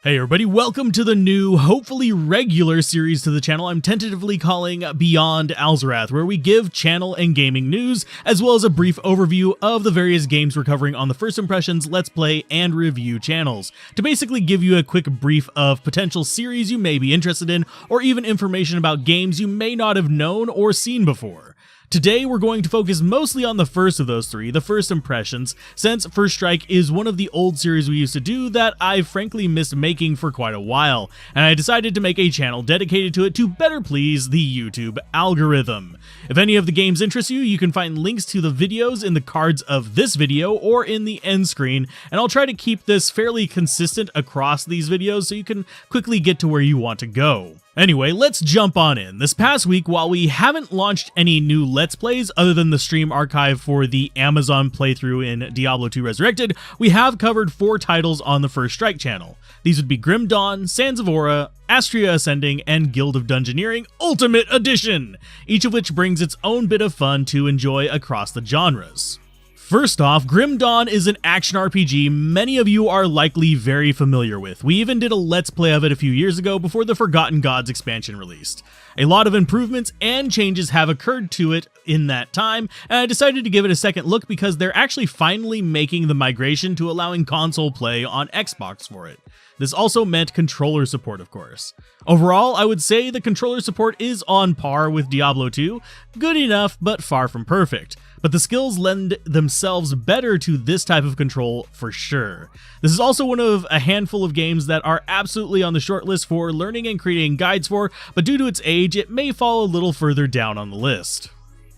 Hey everybody, welcome to the new, hopefully regular series to the channel I'm tentatively calling Beyond Alzorath, where we give channel and gaming news, as well as a brief overview of the various games we're covering on the First Impressions, Let's Play, and Review channels, to basically give you a quick brief of potential series you may be interested in, or even information about games you may not have known or seen before. Today, we're going to focus mostly on the first of those three, the First Impressions, since First Strike is one of the old series we used to do that I've frankly missed making for quite a while, and I decided to make a channel dedicated to it to better please the YouTube algorithm. If any of the games interest you, you can find links to the videos in the cards of this video or in the end screen, and I'll try to keep this fairly consistent across these videos so you can quickly get to where you want to go. Anyway, let's jump on in. This past week, while we haven't launched any new Let's Plays other than the stream archive for the Amazon playthrough in Diablo 2 Resurrected, we have covered 4 titles on the First Strike channel. These would be Grim Dawn, Sands of Aura, Astria Ascending, and Guild of Dungeoneering Ultimate Edition, each of which brings its own bit of fun to enjoy across the genres. First off, Grim Dawn is an action RPG many of you are likely very familiar with. We even did a Let's Play of it a few years ago before the Forgotten Gods expansion released. A lot of improvements and changes have occurred to it in that time, and I decided to give it a second look because they're actually finally making the migration to allowing console play on Xbox for it. This also meant controller support, of course. Overall, I would say the controller support is on par with Diablo 2, good enough but far from perfect. But the skills lend themselves better to this type of control for sure. This is also one of a handful of games that are absolutely on the shortlist for learning and creating guides for, but due to its age, it may fall a little further down on the list.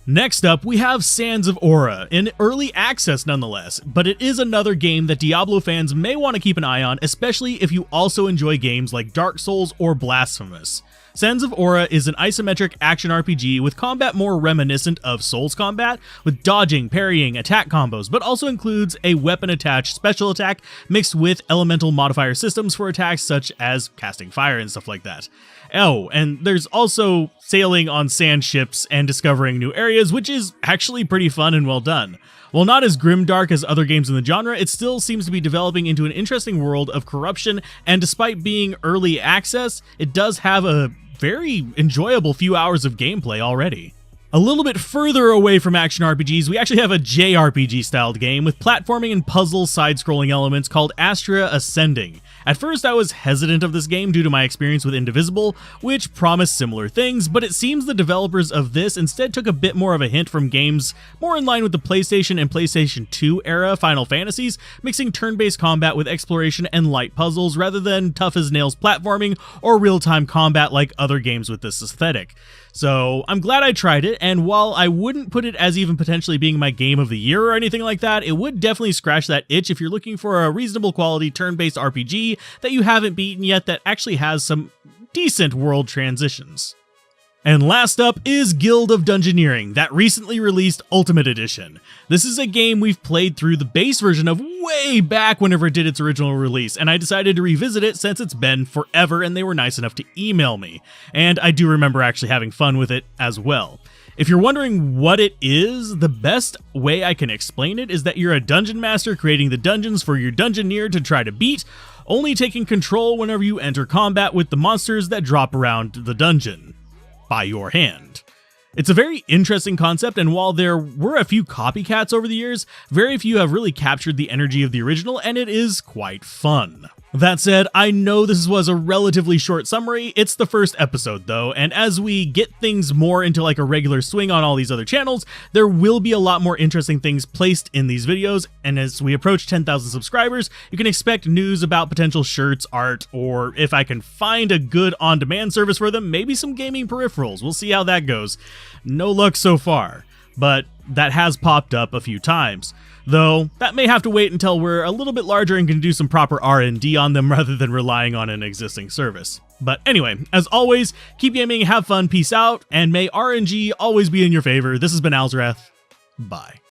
Next up, we have Sands of Aura, in early access nonetheless, but it is another game that Diablo fans may want to keep an eye on, especially if you also enjoy games like Dark Souls or Blasphemous. Sands of Aura is an isometric action RPG with combat more reminiscent of Souls combat, with dodging, parrying, attack combos, but also includes a weapon-attached special attack mixed with elemental modifier systems for attacks such as casting fire and stuff like that. Oh, and there's also sailing on sand ships and discovering new areas, which is actually pretty fun and well done. While not as grimdark as other games in the genre, it still seems to be developing into an interesting world of corruption, and despite being early access, it does have a very enjoyable few hours of gameplay already. A little bit further away from action RPGs, we actually have a JRPG-styled game with platforming and puzzle side-scrolling elements called Astria Ascending. At first, I was hesitant of this game due to my experience with Indivisible, which promised similar things, but it seems the developers of this instead took a bit more of a hint from games more in line with the PlayStation and PlayStation 2 era Final Fantasies, mixing turn-based combat with exploration and light puzzles rather than tough-as-nails platforming or real-time combat like other games with this aesthetic. So I'm glad I tried it, and while I wouldn't put it as even potentially being my game of the year or anything like that, it would definitely scratch that itch if you're looking for a reasonable quality turn-based RPG that you haven't beaten yet that actually has some decent world transitions. And last up is Guild of Dungeoneering, that recently released Ultimate Edition. This is a game we've played through the base version of way back whenever it did its original release, and I decided to revisit it since it's been forever and they were nice enough to email me. And I do remember actually having fun with it as well. If you're wondering what it is, the best way I can explain it is that you're a dungeon master creating the dungeons for your dungeoneer to try to beat, only taking control whenever you enter combat with the monsters that drop around the dungeon by your hand. It's a very interesting concept, and while there were a few copycats over the years, very few have really captured the energy of the original, and it is quite fun. That said, I know this was a relatively short summary. It's the first episode though, and as we get things more into like a regular swing on all these other channels, there will be a lot more interesting things placed in these videos, and as we approach 10,000 subscribers, you can expect news about potential shirts, art, or if I can find a good on-demand service for them, maybe some gaming peripherals. We'll see how that goes. No luck so far, but that has popped up a few times. Though, that may have to wait until we're a little bit larger and can do some proper R&D on them rather than relying on an existing service. But anyway, as always, keep gaming, have fun, peace out, and may RNG always be in your favor. This has been Alzorath. Bye.